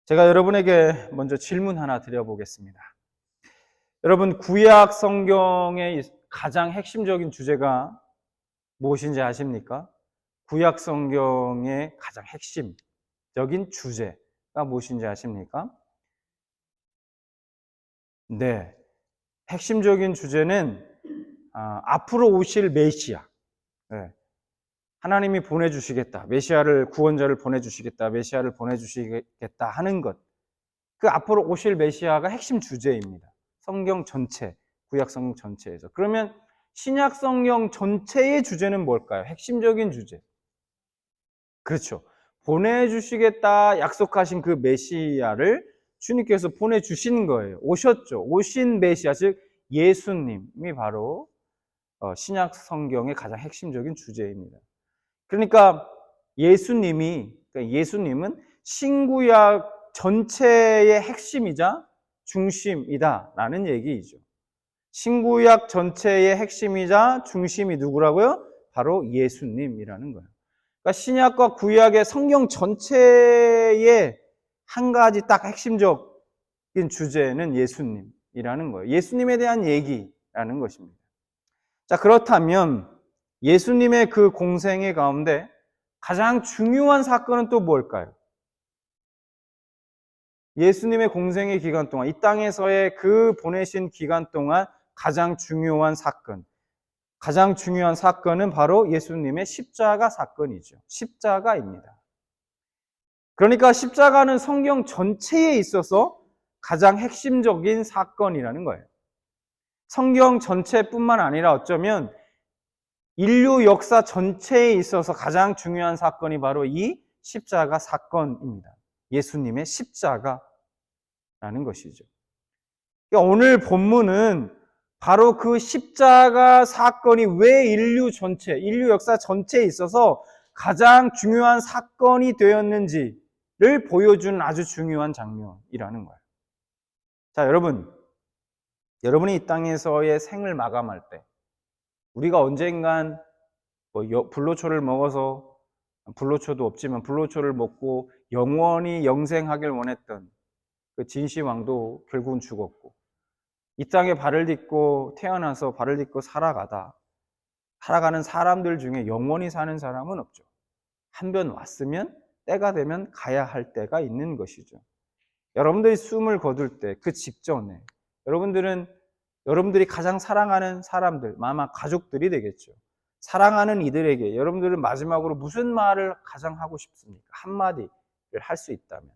제가 여러분에게 먼저 질문 하나 드려보겠습니다. 여러분, 구약 성경의 가장 핵심적인 주제가 무엇인지 아십니까? 구약 성경의 가장 핵심적인 주제가 무엇인지 아십니까? 네, 핵심적인 주제는 앞으로 오실 메시아, 네, 하나님이 보내주시겠다, 메시아를, 구원자를 보내주시겠다, 메시아를 보내주시겠다 하는 것, 그 앞으로 오실 메시아가 핵심 주제입니다. 성경 전체, 구약 성경 전체에서. 그러면 신약 성경 전체의 주제는 뭘까요? 핵심적인 주제. 그렇죠. 보내주시겠다 약속하신 그 메시아를 주님께서 보내주신 거예요. 오셨죠. 오신 메시아, 즉 예수님이 바로 신약 성경의 가장 핵심적인 주제입니다. 그러니까 예수님은 신구약 전체의 핵심이자 중심이다라는 얘기이죠. 신구약 전체의 핵심이자 중심이 누구라고요? 바로 예수님이라는 거예요. 그러니까 신약과 구약의 성경 전체의 한 가지 딱 핵심적인 주제는 예수님이라는 거예요. 예수님에 대한 얘기라는 것입니다. 자, 그렇다면 예수님의 그 공생의 가운데 가장 중요한 사건은 또 뭘까요? 예수님의 공생의 기간 동안, 이 땅에서의 그 보내신 기간 동안 가장 중요한 사건은 바로 예수님의 십자가 사건이죠. 십자가입니다. 그러니까 십자가는 성경 전체에 있어서 가장 핵심적인 사건이라는 거예요. 성경 전체뿐만 아니라 어쩌면 인류 역사 전체에 있어서 가장 중요한 사건이 바로 이 십자가 사건입니다. 예수님의 십자가라는 것이죠. 그러니까 오늘 본문은 바로 그 십자가 사건이 왜 인류 역사 전체에 있어서 가장 중요한 사건이 되었는지를 보여주는 아주 중요한 장면이라는 거예요. 자, 여러분이 이 땅에서의 생을 마감할 때, 우리가 언젠간 불로초를 먹어서, 불로초도 없지만 불로초를 먹고 영원히 영생하길 원했던 그 진시황도 결국은 죽었고, 이 땅에 발을 딛고 태어나서 발을 딛고 살아가는 사람들 중에 영원히 사는 사람은 없죠. 한 번 왔으면 때가 되면 가야 할 때가 있는 것이죠. 여러분들이 숨을 거둘 때 그 직전에 여러분들이 가장 사랑하는 사람들, 아마 가족들이 되겠죠. 사랑하는 이들에게 여러분들은 마지막으로 무슨 말을 가장 하고 싶습니까? 한마디를 할 수 있다면.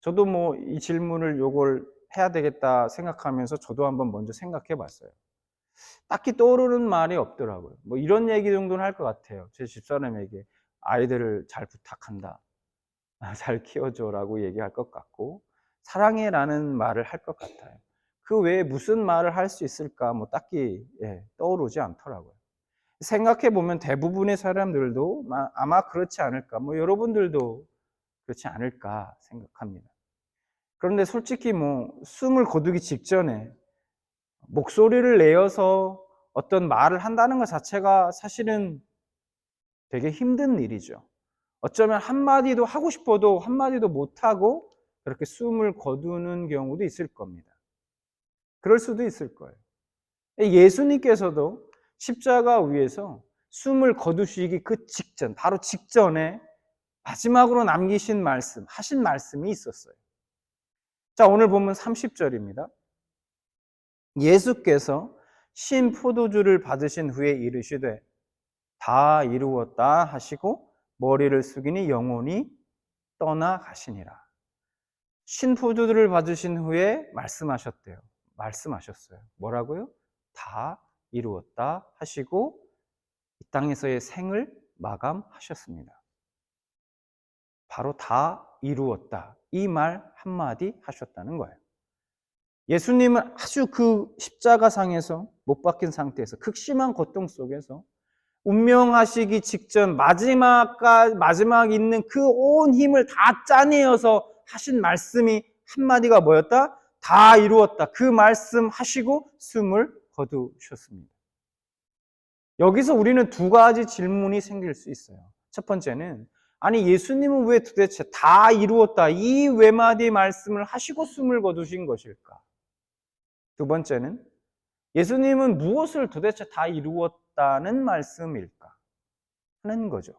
저도 이 질문을 요걸 해야 되겠다 생각하면서 저도 한번 먼저 생각해 봤어요. 딱히 떠오르는 말이 없더라고요. 이런 얘기 정도는 할 것 같아요. 제 집사람에게 아이들을 잘 부탁한다. 잘 키워줘라고 얘기할 것 같고, 사랑해라는 말을 할 것 같아요. 그 외에 무슨 말을 할 수 있을까? 딱히 떠오르지 않더라고요. 생각해 보면 대부분의 사람들도 아마 그렇지 않을까? 여러분들도 그렇지 않을까 생각합니다. 그런데 솔직히 숨을 거두기 직전에 목소리를 내어서 어떤 말을 한다는 것 자체가 사실은 되게 힘든 일이죠. 어쩌면 한마디도 하고 싶어도 한마디도 못하고 그렇게 숨을 거두는 경우도 있을 겁니다. 그럴 수도 있을 거예요. 예수님께서도 십자가 위에서 숨을 거두시기 그 직전, 바로 직전에 마지막으로 하신 말씀이 있었어요. 자, 오늘 보면 30절입니다. 예수께서 신 포도주를 받으신 후에 이르시되 다 이루었다 하시고 머리를 숙이니 영혼이 떠나가시니라. 신 포도주를 받으신 후에 말씀하셨어요. 뭐라고요? 다 이루었다 하시고 이 땅에서의 생을 마감하셨습니다. 바로 다 이루었다. 이 말 한마디 하셨다는 거예요. 예수님은 아주 그 십자가상에서 못 박힌 상태에서 극심한 고통 속에서 운명하시기 직전 마지막 있는 그 온 힘을 다 짜내어서 하신 말씀이 한마디가 뭐였다? 다 이루었다. 그 말씀 하시고 숨을 거두셨습니다. 여기서 우리는 두 가지 질문이 생길 수 있어요. 첫 번째는 아니 예수님은 왜 도대체 다 이루었다 이 외마디 말씀을 하시고 숨을 거두신 것일까? 두 번째는 예수님은 무엇을 도대체 다 이루었다는 말씀일까? 하는 거죠.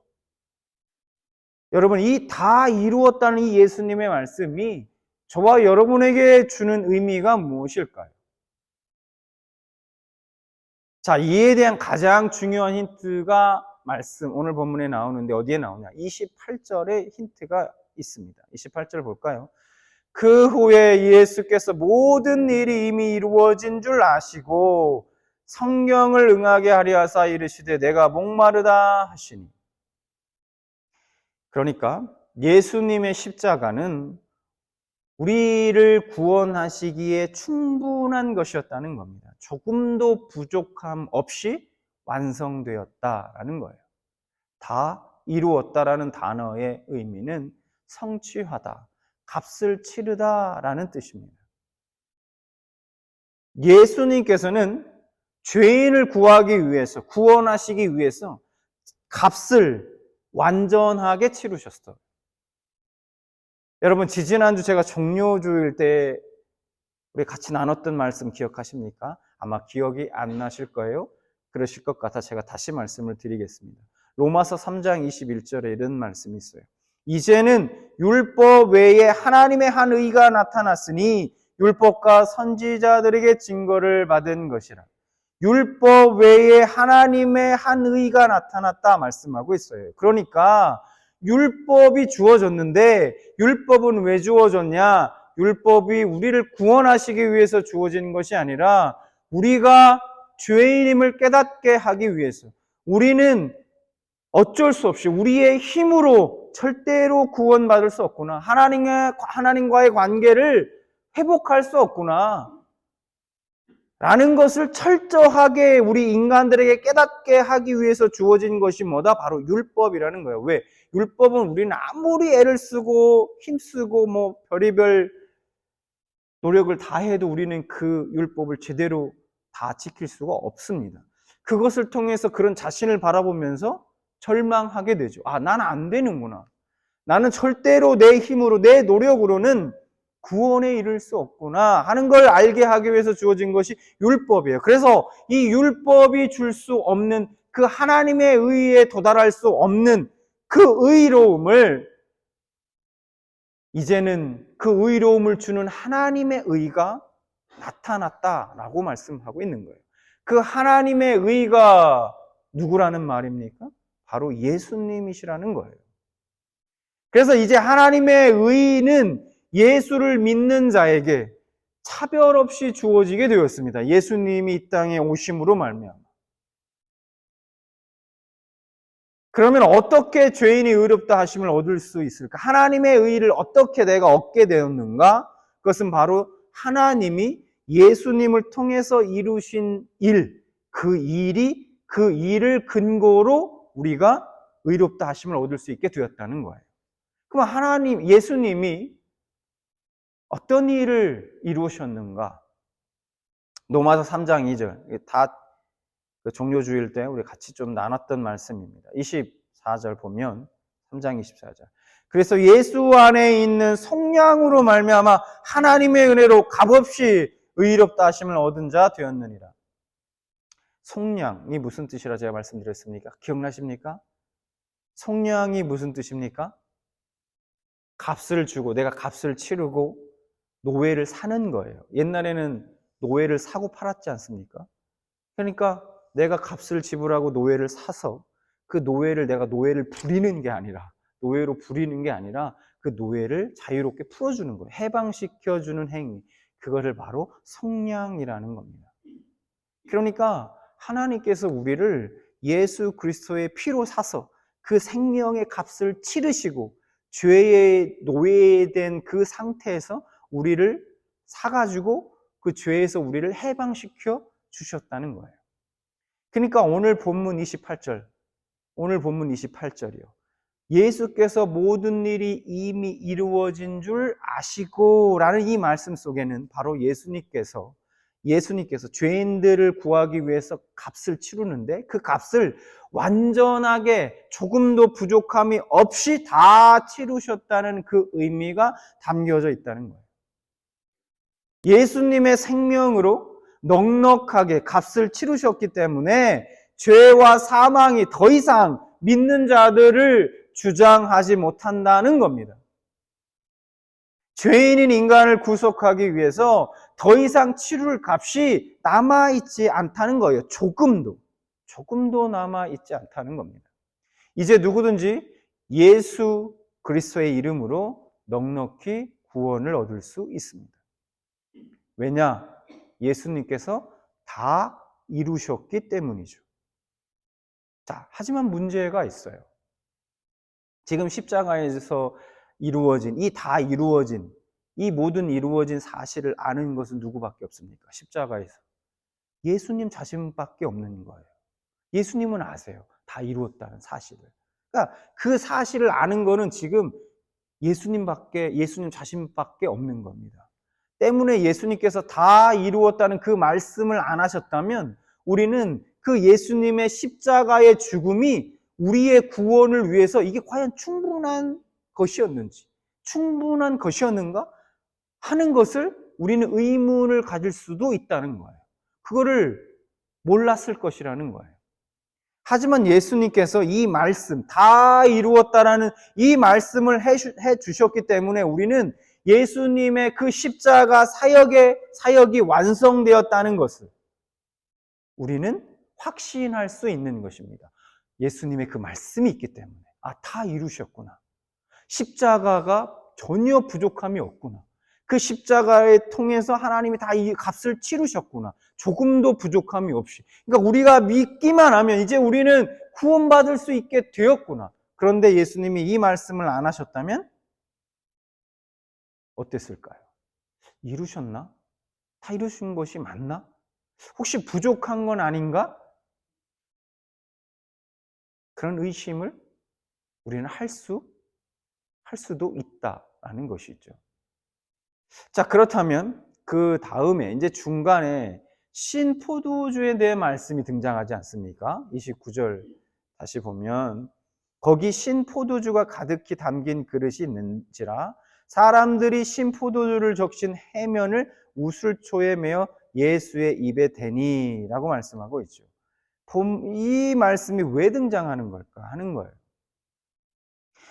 여러분, 이 다 이루었다는 이 예수님의 말씀이 저와 여러분에게 주는 의미가 무엇일까요? 자, 이에 대한 가장 중요한 힌트가 오늘 본문에 나오는데 어디에 나오냐? 28절에 힌트가 있습니다. 28절 볼까요? 그 후에 예수께서 모든 일이 이미 이루어진 줄 아시고 성경을 응하게 하려 하사 이르시되 내가 목마르다 하시니. 그러니까 예수님의 십자가는 우리를 구원하시기에 충분한 것이었다는 겁니다. 조금도 부족함 없이 완성되었다라는 거예요. 다 이루었다라는 단어의 의미는 성취하다, 값을 치르다라는 뜻입니다. 예수님께서는 죄인을 구하기 위해서, 구원하시기 위해서 값을 완전하게 치르셨어요. 여러분, 지지난주 제가 종료주일 때 우리 같이 나눴던 말씀 기억하십니까? 아마 기억이 안 나실 거예요. 그러실 것 같아 제가 다시 말씀을 드리겠습니다. 로마서 3장 21절에 이런 말씀이 있어요. 이제는 율법 외에 하나님의 한 의가 나타났으니 율법과 선지자들에게 증거를 받은 것이라. 율법 외에 하나님의 한 의가 나타났다 말씀하고 있어요. 그러니까 율법이 주어졌는데 율법은 왜 주어졌냐? 율법이 우리를 구원하시기 위해서 주어진 것이 아니라 우리가 죄인임을 깨닫게 하기 위해서, 우리는 어쩔 수 없이 우리의 힘으로 절대로 구원받을 수 없구나, 하나님과의 관계를 회복할 수 없구나 라는 것을 철저하게 우리 인간들에게 깨닫게 하기 위해서 주어진 것이 뭐다? 바로 율법이라는 거예요. 왜? 율법은 우리는 아무리 애를 쓰고 힘쓰고 별의별 노력을 다 해도 우리는 그 율법을 제대로 다 지킬 수가 없습니다. 그것을 통해서 그런 자신을 바라보면서 절망하게 되죠. 아, 나는 안 되는구나. 나는 절대로 내 힘으로, 내 노력으로는 구원에 이를 수 없구나 하는 걸 알게 하기 위해서 주어진 것이 율법이에요. 그래서 이 율법이 줄 수 없는 그 하나님의 의에 도달할 수 없는 그 의로움을, 이제는 그 의로움을 주는 하나님의 의가 나타났다라고 말씀하고 있는 거예요. 그 하나님의 의가 누구라는 말입니까? 바로 예수님이시라는 거예요. 그래서 이제 하나님의 의는 예수를 믿는 자에게 차별 없이 주어지게 되었습니다. 예수님이 이 땅에 오심으로 말미암아. 그러면 어떻게 죄인이 의롭다 하심을 얻을 수 있을까? 하나님의 의를 어떻게 내가 얻게 되었는가? 그것은 바로 하나님이 예수님을 통해서 이루신 일, 그 일을 근거로 우리가 의롭다 하심을 얻을 수 있게 되었다는 거예요. 그럼 예수님이 어떤 일을 이루셨는가? 로마서 3장 2절, 다 종료주일 때 우리 같이 좀 나눴던 말씀입니다. 24절 보면 3장 24절. 그래서 예수 안에 있는 성령으로 말미암아 하나님의 은혜로 값없이 의롭다 하심을 얻은 자 되었느니라. 속량이 무슨 뜻이라 제가 말씀드렸습니까? 기억나십니까? 속량이 무슨 뜻입니까? 값을 주고 내가 값을 치르고 노예를 사는 거예요. 옛날에는 노예를 사고 팔았지 않습니까? 그러니까 내가 값을 지불하고 노예를 사서 그 노예를 내가 노예를 부리는 게 아니라, 노예로 부리는 게 아니라 그 노예를 자유롭게 풀어주는 거예요. 해방시켜주는 행위. 그거를 바로 속량이라는 겁니다. 그러니까 하나님께서 우리를 예수 그리스도의 피로 사서 그 생명의 값을 치르시고 죄의 노예된 그 상태에서 우리를 사가지고 그 죄에서 우리를 해방시켜 주셨다는 거예요. 그러니까 오늘 본문 28절이요. 예수께서 모든 일이 이미 이루어진 줄 아시고 라는 이 말씀 속에는 바로 예수님께서 예수님께서 죄인들을 구하기 위해서 값을 치르는데 그 값을 완전하게 조금도 부족함이 없이 다 치르셨다는 그 의미가 담겨져 있다는 거예요. 예수님의 생명으로 넉넉하게 값을 치르셨기 때문에 죄와 사망이 더 이상 믿는 자들을 주장하지 못한다는 겁니다. 죄인인 인간을 구속하기 위해서 더 이상 치룰 값이 남아있지 않다는 거예요. 조금도 남아있지 않다는 겁니다. 이제 누구든지 예수 그리스도의 이름으로 넉넉히 구원을 얻을 수 있습니다. 왜냐? 예수님께서 다 이루셨기 때문이죠. 자, 하지만 문제가 있어요. 지금 십자가에서 이루어진, 이 모든 이루어진 사실을 아는 것은 누구밖에 없습니까? 십자가에서. 예수님 자신밖에 없는 거예요. 예수님은 아세요. 다 이루었다는 사실을. 그러니까 그 사실을 아는 거는 지금 예수님 자신밖에 없는 겁니다. 때문에 예수님께서 다 이루었다는 그 말씀을 안 하셨다면 우리는 그 예수님의 십자가의 죽음이 우리의 구원을 위해서 이게 과연 충분한 것이었는가 하는 것을 우리는 의문을 가질 수도 있다는 거예요. 그거를 몰랐을 것이라는 거예요. 하지만 예수님께서 이 말씀, 다 이루었다라는 이 말씀을 해 주셨기 때문에 우리는 예수님의 그 십자가 사역이 완성되었다는 것을 우리는 확신할 수 있는 것입니다. 예수님의 그 말씀이 있기 때문에. 다 이루셨구나. 십자가가 전혀 부족함이 없구나. 그 십자가에 통해서 하나님이 다 이 값을 치르셨구나. 조금도 부족함이 없이. 그러니까 우리가 믿기만 하면 이제 우리는 구원받을 수 있게 되었구나. 그런데 예수님이 이 말씀을 안 하셨다면 어땠을까요? 이루셨나? 다 이루신 것이 맞나? 혹시 부족한 건 아닌가? 그런 의심을 우리는 할 수도 있다라는 것이죠. 자, 그렇다면 그 다음에 이제 중간에 신포도주에 대해 말씀이 등장하지 않습니까? 29절 다시 보면 거기 신포도주가 가득히 담긴 그릇이 있는지라 사람들이 신포도주를 적신 해면을 우슬초에 메어 예수의 입에 대니 라고 말씀하고 있죠. 이 말씀이 왜 등장하는 걸까 하는 거예요.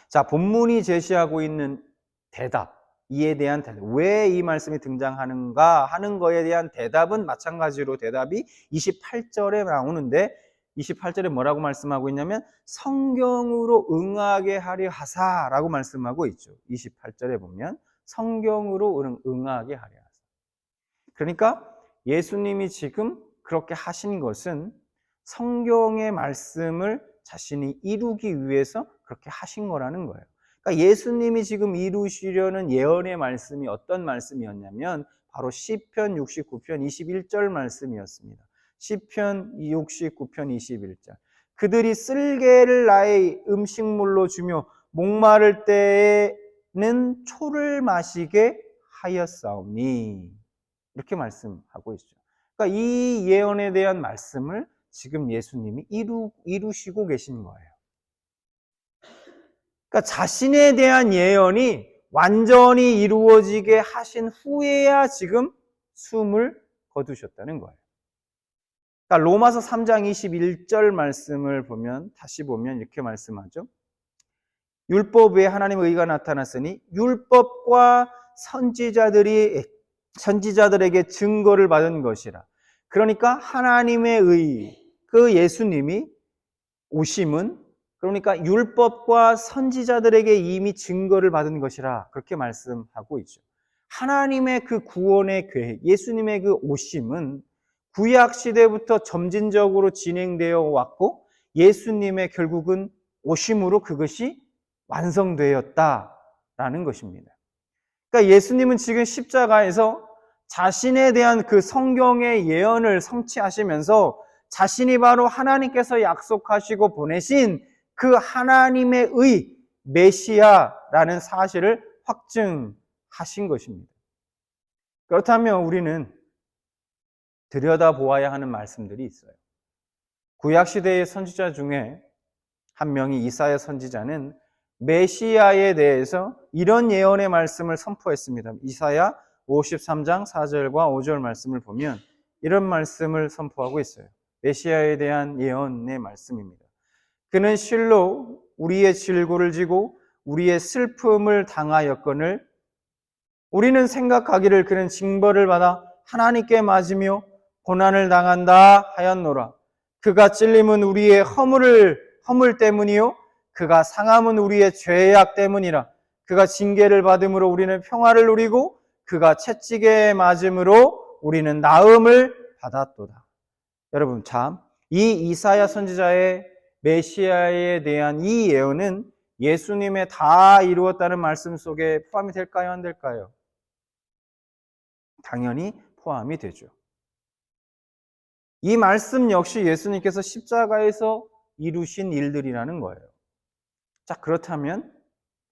자, 본문이 제시하고 있는 이에 대한 대답, 왜 이 말씀이 등장하는가 하는 거에 대한 대답은 마찬가지로 대답이 28절에 나오는데 28절에 뭐라고 말씀하고 있냐면 성경으로 응하게 하려 하사라고 말씀하고 있죠. 28절에 보면 성경으로 응하게 하려 하사. 그러니까 예수님이 지금 그렇게 하신 것은 성경의 말씀을 자신이 이루기 위해서 그렇게 하신 거라는 거예요. 그러니까 예수님이 지금 이루시려는 예언의 말씀이 어떤 말씀이었냐면 바로 시편 69편 21절 말씀이었습니다. 시편 69편 21절. 그들이 쓸개를 나의 음식물로 주며 목마를 때에는 초를 마시게 하였사오니 이렇게 말씀하고 있죠. 그러니까 이 예언에 대한 말씀을 지금 예수님이 이루시고 계신 거예요. 그러니까 자신에 대한 예언이 완전히 이루어지게 하신 후에야 지금 숨을 거두셨다는 거예요. 그러니까 로마서 3장 21절 말씀을 다시 보면 이렇게 말씀하죠. 율법 외에 하나님의 의가 나타났으니 율법과 선지자들에게 증거를 받은 것이라. 그러니까 하나님의 의, 그 예수님이 오심은 그러니까 율법과 선지자들에게 이미 증거를 받은 것이라 그렇게 말씀하고 있죠. 하나님의 그 구원의 계획, 예수님의 그 오심은 구약 시대부터 점진적으로 진행되어 왔고 예수님의 결국은 오심으로 그것이 완성되었다라는 것입니다. 그러니까 예수님은 지금 십자가에서 자신에 대한 그 성경의 예언을 성취하시면서 자신이 바로 하나님께서 약속하시고 보내신 그 하나님의 의 메시아라는 사실을 확증하신 것입니다. 그렇다면 우리는 들여다보아야 하는 말씀들이 있어요. 구약시대의 선지자 중에 한 명이 이사야 선지자는 메시아에 대해서 이런 예언의 말씀을 선포했습니다. 이사야 53장 4절과 5절 말씀을 보면 이런 말씀을 선포하고 있어요. 메시아에 대한 예언의 말씀입니다. 그는 실로 우리의 질고를 지고 우리의 슬픔을 당하였거늘 우리는 생각하기를 그는 징벌을 받아 하나님께 맞으며 고난을 당한다 하였노라. 그가 찔림은 우리의 허물 때문이요 그가 상함은 우리의 죄악 때문이라. 그가 징계를 받음으로 우리는 평화를 누리고 그가 채찍에 맞음으로 우리는 나음을 받았도다. 여러분 참 이 이사야 선지자의 메시아에 대한 이 예언은 예수님의 다 이루었다는 말씀 속에 포함이 될까요? 안 될까요? 당연히 포함이 되죠. 이 말씀 역시 예수님께서 십자가에서 이루신 일들이라는 거예요. 자, 그렇다면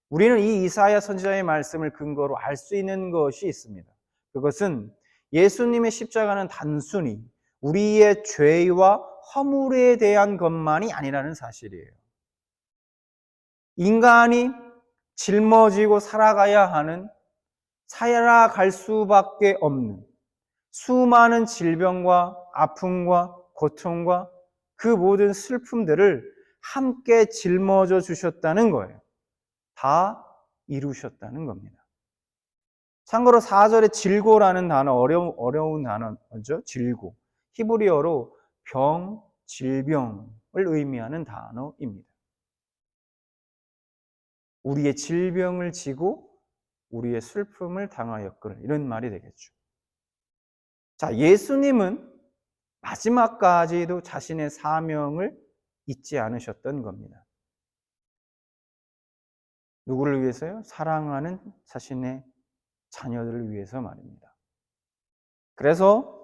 우리는 이 이사야 선지자의 말씀을 근거로 알 수 있는 것이 있습니다. 그것은 예수님의 십자가는 단순히 우리의 죄와 허물에 대한 것만이 아니라는 사실이에요. 인간이 짊어지고 살아갈 수밖에 없는 수많은 질병과 아픔과 고통과 그 모든 슬픔들을 함께 짊어져 주셨다는 거예요. 다 이루셨다는 겁니다. 참고로 4절에 질고라는 단어, 어려운 단어죠. 질고. 히브리어로 병, 질병을 의미하는 단어입니다. 우리의 질병을 지고 우리의 슬픔을 당하였거늘 이런 말이 되겠죠. 자, 예수님은 마지막까지도 자신의 사명을 잊지 않으셨던 겁니다. 누구를 위해서요? 사랑하는 자신의 자녀들을 위해서 말입니다. 그래서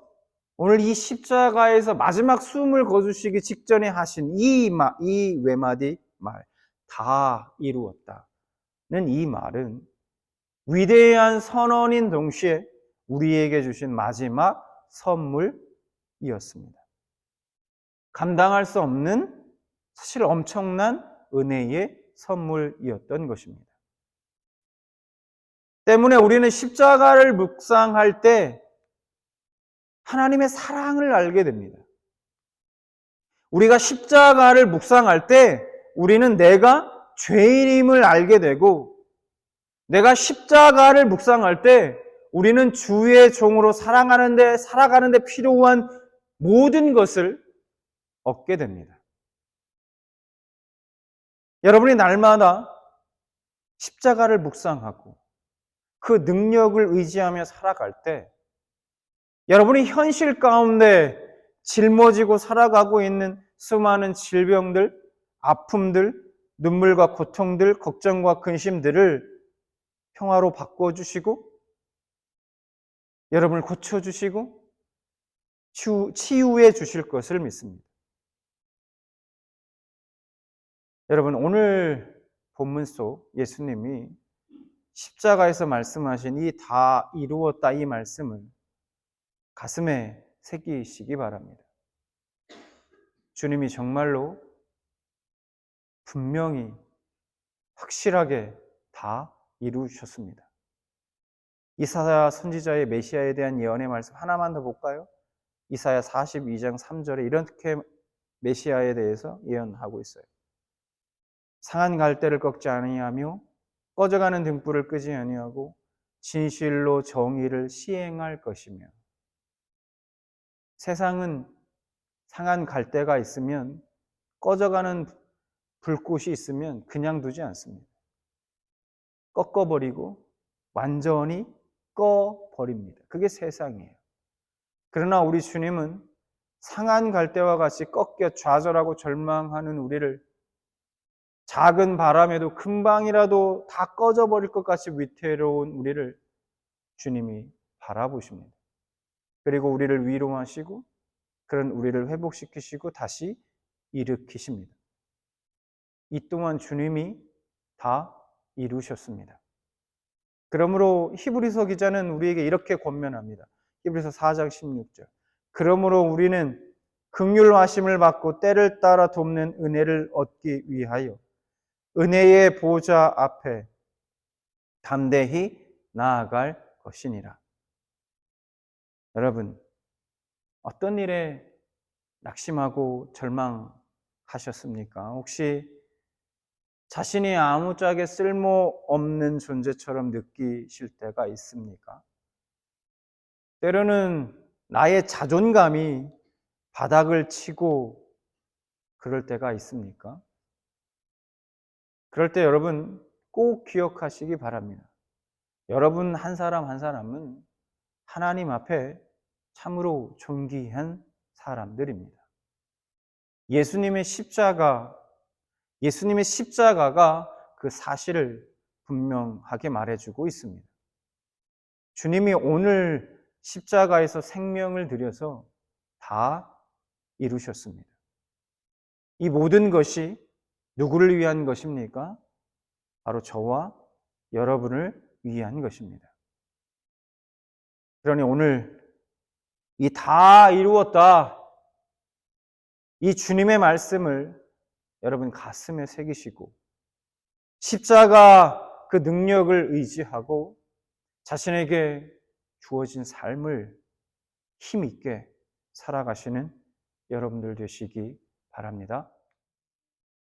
오늘 이 십자가에서 마지막 숨을 거두시기 직전에 하신 이 외마디 말, 다 이루었다는 이 말은 위대한 선언인 동시에 우리에게 주신 마지막 선물이었습니다. 감당할 수 없는 사실 엄청난 은혜의 선물이었던 것입니다. 때문에 우리는 십자가를 묵상할 때 하나님의 사랑을 알게 됩니다. 우리가 십자가를 묵상할 때 우리는 내가 죄인임을 알게 되고 내가 십자가를 묵상할 때 우리는 주의 종으로 살아가는데 필요한 모든 것을 얻게 됩니다. 여러분이 날마다 십자가를 묵상하고 그 능력을 의지하며 살아갈 때 여러분이 현실 가운데 짊어지고 살아가고 있는 수많은 질병들, 아픔들, 눈물과 고통들, 걱정과 근심들을 평화로 바꿔주시고 여러분을 고쳐주시고 치유해 주실 것을 믿습니다. 여러분 오늘 본문 속 예수님이 십자가에서 말씀하신 이 다 이루었다 이 말씀을 가슴에 새기시기 바랍니다. 주님이 정말로 분명히 확실하게 다 이루셨습니다. 이사야 선지자의 메시아에 대한 예언의 말씀 하나만 더 볼까요? 이사야 42장 3절에 이렇게 메시아에 대해서 예언하고 있어요. 상한 갈대를 꺾지 아니하며 꺼져가는 등불을 끄지 아니하고 진실로 정의를 시행할 것이며. 세상은 상한 갈대가 있으면 꺼져가는 불꽃이 있으면 그냥 두지 않습니다. 꺾어버리고 완전히 꺼버립니다. 그게 세상이에요. 그러나 우리 주님은 상한 갈대와 같이 꺾여 좌절하고 절망하는 우리를 작은 바람에도 금방이라도 다 꺼져버릴 것 같이 위태로운 우리를 주님이 바라보십니다. 그리고 우리를 위로하시고 그런 우리를 회복시키시고 다시 일으키십니다. 이 또한 주님이 다 이루셨습니다. 그러므로 히브리서 기자는 우리에게 이렇게 권면합니다. 히브리서 4장 16절. 그러므로 우리는 긍휼하심을 받고 때를 따라 돕는 은혜를 얻기 위하여 은혜의 보좌 앞에 담대히 나아갈 것이니라. 여러분, 어떤 일에 낙심하고 절망하셨습니까? 혹시 자신이 아무짝에 쓸모없는 존재처럼 느끼실 때가 있습니까? 때로는 나의 자존감이 바닥을 치고 그럴 때가 있습니까? 그럴 때 여러분 꼭 기억하시기 바랍니다. 여러분 한 사람 한 사람은 하나님 앞에 참으로 존귀한 사람들입니다. 예수님의 십자가가 그 사실을 분명하게 말해주고 있습니다. 주님이 오늘 십자가에서 생명을 들여서 다 이루셨습니다. 이 모든 것이 누구를 위한 것입니까? 바로 저와 여러분을 위한 것입니다. 그러니 오늘 이 다 이루었다, 이 주님의 말씀을 여러분 가슴에 새기시고 십자가 그 능력을 의지하고 자신에게 주어진 삶을 힘있게 살아가시는 여러분들 되시기 바랍니다.